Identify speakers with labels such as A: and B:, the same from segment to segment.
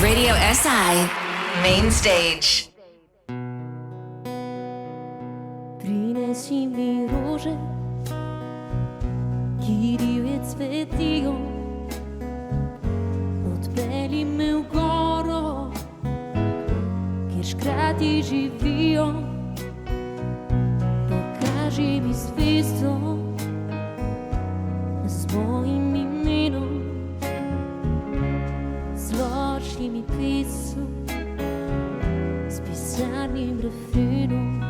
A: Radio SI Main Stage.
B: Prinesi mi rože, ki divje cvetijo, odpelji me v goro, kjer škrati živijo, pokaži mi zvezdo z mojim imenom, zloži mi pesem s pisarnim refrenom.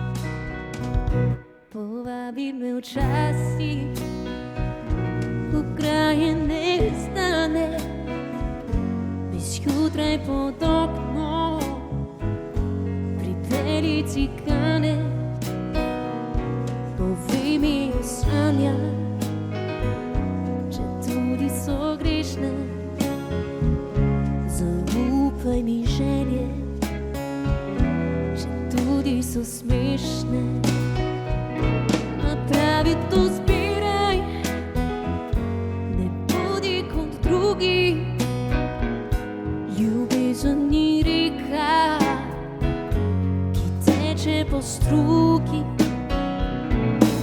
B: Povabi me včasih v kraje neznane, bis jutraj pod okno pripelji cigane. Povej mi o sanjah, če tudi so grešne, zaupaj mi želje, če tudi so smešne. Napravi to zbiraj, ne bodi kot drugi, ljubezen ni reka, ki teče po strugi.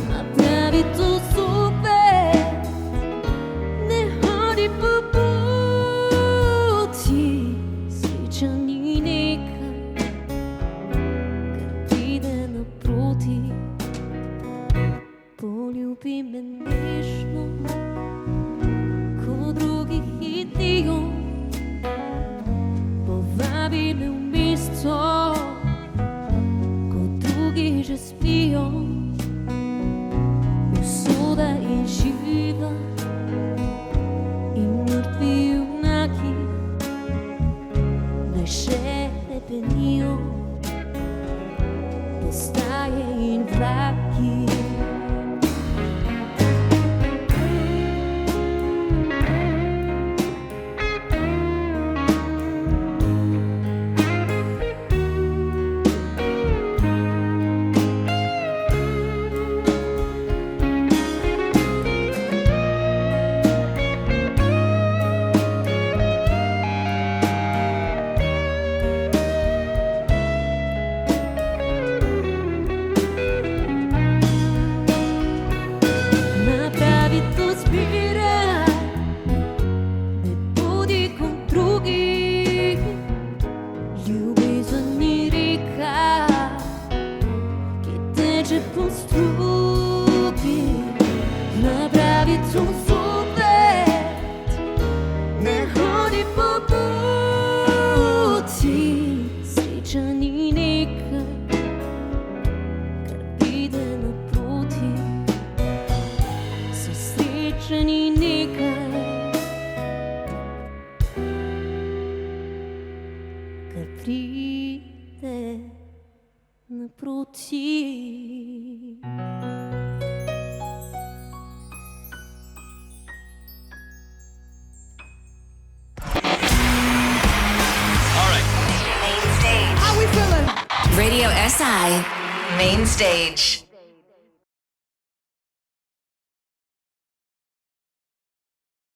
B: Napravi to zopet, ne hodi po poti, sreča ni nekaj, kar pride naproti. Poljubi me nežno, ko drugi hitijo, povabi me v mesto, ko drugi že spijo. Usoda in živa in mrtvi junaki naj še ne penijo, postaje in vlaki.
A: Radio SI Main Stage.